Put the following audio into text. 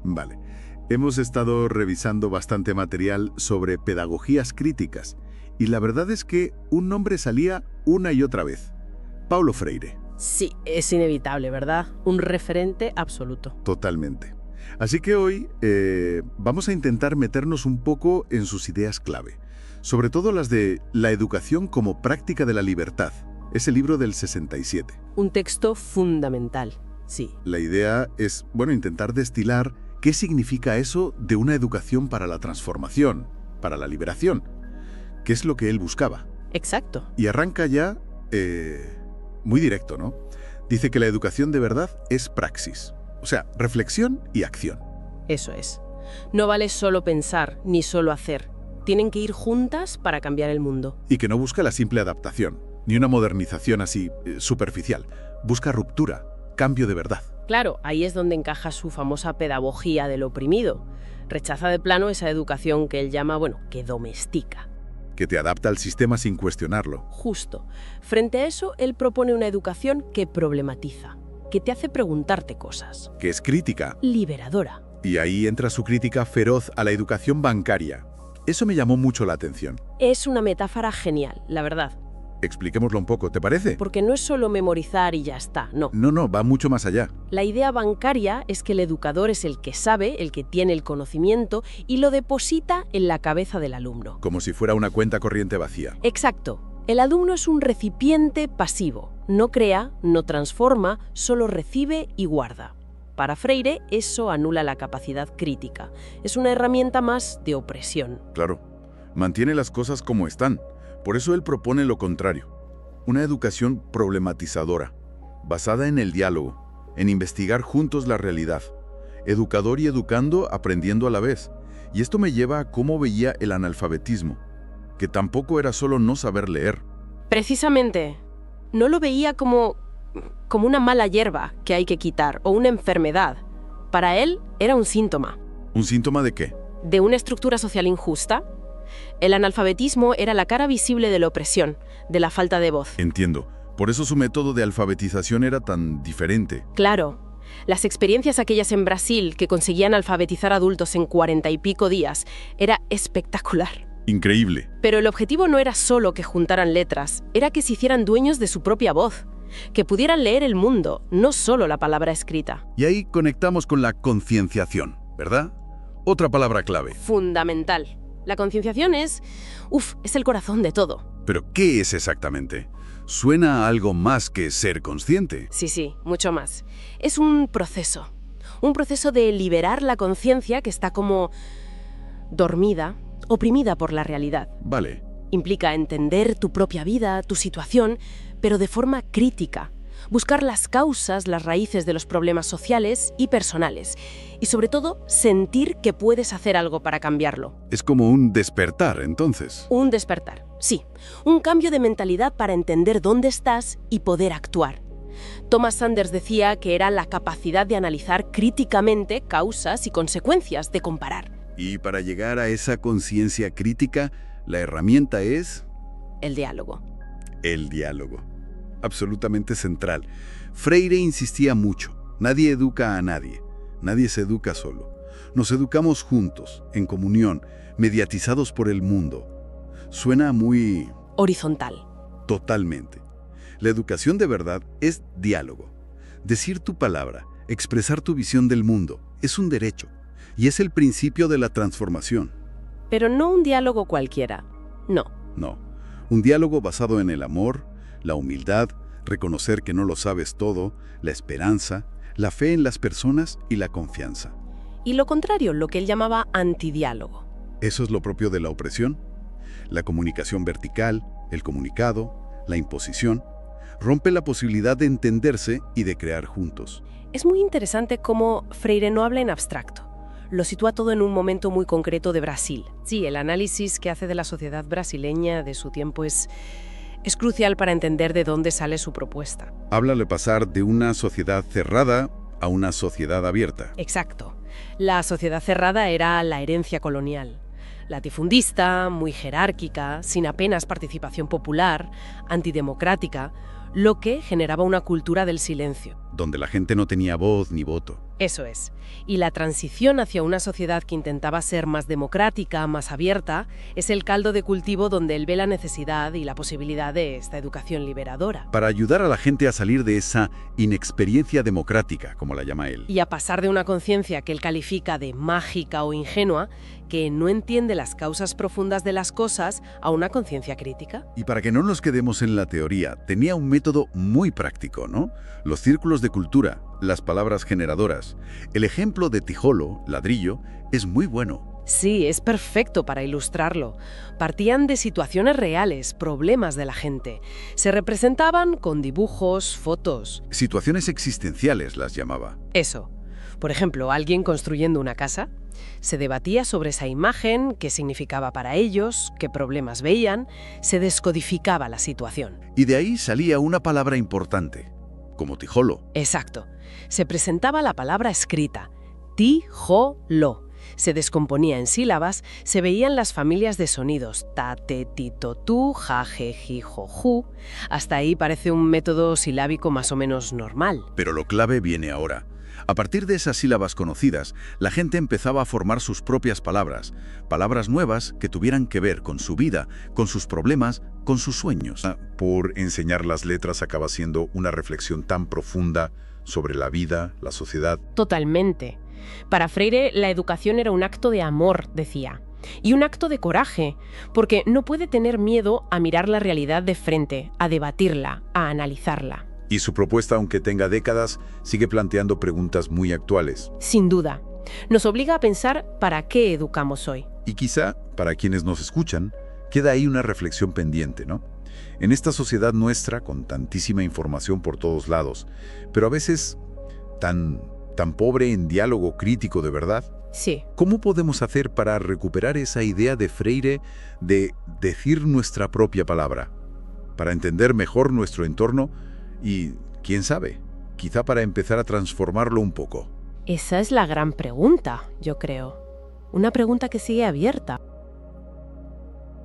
Vale. Hemos estado revisando bastante material sobre pedagogías críticas y la verdad es que un nombre salía una y otra vez. Paulo Freire. Sí, es inevitable, ¿verdad? Un referente absoluto. Totalmente. Así que hoy vamos a intentar meternos un poco en sus ideas clave, sobre todo las de La educación como práctica de la libertad, ese libro del 67. Un texto fundamental, sí. La idea es, intentar destilar qué significa eso de una educación para la transformación, para la liberación, qué es lo que él buscaba. Exacto. Y arranca ya muy directo, ¿no? Dice que la educación de verdad es praxis, o sea, reflexión y acción. Eso es. No vale solo pensar ni solo hacer. Tienen que ir juntas para cambiar el mundo. Y que no busca la simple adaptación, ni una modernización así superficial. Busca ruptura, cambio de verdad. Claro, ahí es donde encaja su famosa pedagogía del oprimido. Rechaza de plano esa educación que él llama, que domestica. Que te adapta al sistema sin cuestionarlo. Justo. Frente a eso, él propone una educación que problematiza, que te hace preguntarte cosas. Que es crítica. Liberadora. Y ahí entra su crítica feroz a la educación bancaria. Eso me llamó mucho la atención. Es una metáfora genial, la verdad. Expliquémoslo un poco, ¿te parece? Porque no es solo memorizar y ya está, no. No, va mucho más allá. La idea bancaria es que el educador es el que sabe, el que tiene el conocimiento y lo deposita en la cabeza del alumno. Como si fuera una cuenta corriente vacía. Exacto. El alumno es un recipiente pasivo. No crea, no transforma, solo recibe y guarda. Para Freire, eso anula la capacidad crítica. Es una herramienta más de opresión. Claro. Mantiene las cosas como están. Por eso él propone lo contrario. Una educación problematizadora, basada en el diálogo, en investigar juntos la realidad. Educador y educando aprendiendo a la vez. Y esto me lleva a cómo veía el analfabetismo, que tampoco era solo no saber leer. Precisamente. No lo veía como una mala hierba que hay que quitar o una enfermedad. Para él era un síntoma. ¿Un síntoma de qué? De una estructura social injusta. El analfabetismo era la cara visible de la opresión, de la falta de voz. Entiendo. Por eso su método de alfabetización era tan diferente. Claro. Las experiencias aquellas en Brasil que conseguían alfabetizar adultos en 40 y pico días era espectacular. Increíble. Pero el objetivo no era solo que juntaran letras, era que se hicieran dueños de su propia voz, que pudieran leer el mundo, no solo la palabra escrita. Y ahí conectamos con la concienciación, ¿verdad? Otra palabra clave. Fundamental. La concienciación es el corazón de todo. ¿Pero qué es exactamente? Suena a algo más que ser consciente. Sí, mucho más. Es un proceso de liberar la conciencia que está como dormida, oprimida por la realidad. Vale. Implica entender tu propia vida, tu situación, pero de forma crítica. Buscar las causas, las raíces de los problemas sociales y personales. Y sobre todo, sentir que puedes hacer algo para cambiarlo. Es como un despertar, entonces. Un despertar, sí. Un cambio de mentalidad para entender dónde estás y poder actuar. Thomas Sanders decía que era la capacidad de analizar críticamente causas y consecuencias, de comparar. Y para llegar a esa conciencia crítica, la herramienta es... El diálogo. El diálogo. Absolutamente central. Freire insistía mucho. Nadie educa a nadie. Nadie se educa solo. Nos educamos juntos, en comunión, mediatizados por el mundo. Suena muy... horizontal. Totalmente. La educación de verdad es diálogo. Decir tu palabra, expresar tu visión del mundo, es un derecho. Y es el principio de la transformación. Pero no un diálogo cualquiera. No. No. Un diálogo basado en el amor, la humildad, reconocer que no lo sabes todo, la esperanza, la fe en las personas y la confianza. Y lo contrario, lo que él llamaba antidiálogo. ¿Eso es lo propio de la opresión? La comunicación vertical, el comunicado, la imposición, rompe la posibilidad de entenderse y de crear juntos. Es muy interesante cómo Freire no habla en abstracto. Lo sitúa todo en un momento muy concreto de Brasil. Sí, el análisis que hace de la sociedad brasileña de su tiempo es crucial para entender de dónde sale su propuesta. Habla de pasar de una sociedad cerrada a una sociedad abierta. Exacto. La sociedad cerrada era la herencia colonial. Latifundista, muy jerárquica, sin apenas participación popular, antidemocrática, lo que generaba una cultura del silencio. Donde la gente no tenía voz ni voto. Eso es. Y la transición hacia una sociedad que intentaba ser más democrática, más abierta, es el caldo de cultivo donde él ve la necesidad y la posibilidad de esta educación liberadora. Para ayudar a la gente a salir de esa inexperiencia democrática, como la llama él. Y a pasar de una conciencia que él califica de mágica o ingenua, que no entiende las causas profundas de las cosas, a una conciencia crítica. Y para que no nos quedemos en la teoría, tenía un método muy práctico, ¿no? Los círculos de cultura, las palabras generadoras. El ejemplo de tijolo, ladrillo, es muy bueno. Sí, es perfecto para ilustrarlo. Partían de situaciones reales, problemas de la gente. Se representaban con dibujos, fotos. Situaciones existenciales las llamaba. Eso. Por ejemplo, alguien construyendo una casa. Se debatía sobre esa imagen, qué significaba para ellos, qué problemas veían. Se descodificaba la situación. Y de ahí salía una palabra importante, como tijolo. Exacto. Se presentaba la palabra escrita, tijolo. Se descomponía en sílabas, se veían las familias de sonidos, ta, te, ti, to, tu, ja, je, ji, jo, ju. Hasta ahí parece un método silábico más o menos normal. Pero lo clave viene ahora. A partir de esas sílabas conocidas, la gente empezaba a formar sus propias palabras, palabras nuevas que tuvieran que ver con su vida, con sus problemas, con sus sueños. Por enseñar las letras acaba siendo una reflexión tan profunda sobre la vida, la sociedad. Totalmente. Para Freire, la educación era un acto de amor, decía, y un acto de coraje, porque no puede tener miedo a mirar la realidad de frente, a debatirla, a analizarla. Y su propuesta, aunque tenga décadas, sigue planteando preguntas muy actuales. Sin duda. Nos obliga a pensar para qué educamos hoy. Y quizá, para quienes nos escuchan, queda ahí una reflexión pendiente, ¿no? En esta sociedad nuestra, con tantísima información por todos lados, pero a veces tan pobre en diálogo crítico de verdad. Sí. ¿Cómo podemos hacer para recuperar esa idea de Freire de decir nuestra propia palabra? Para entender mejor nuestro entorno y, quién sabe, quizá para empezar a transformarlo un poco. Esa es la gran pregunta, yo creo. Una pregunta que sigue abierta.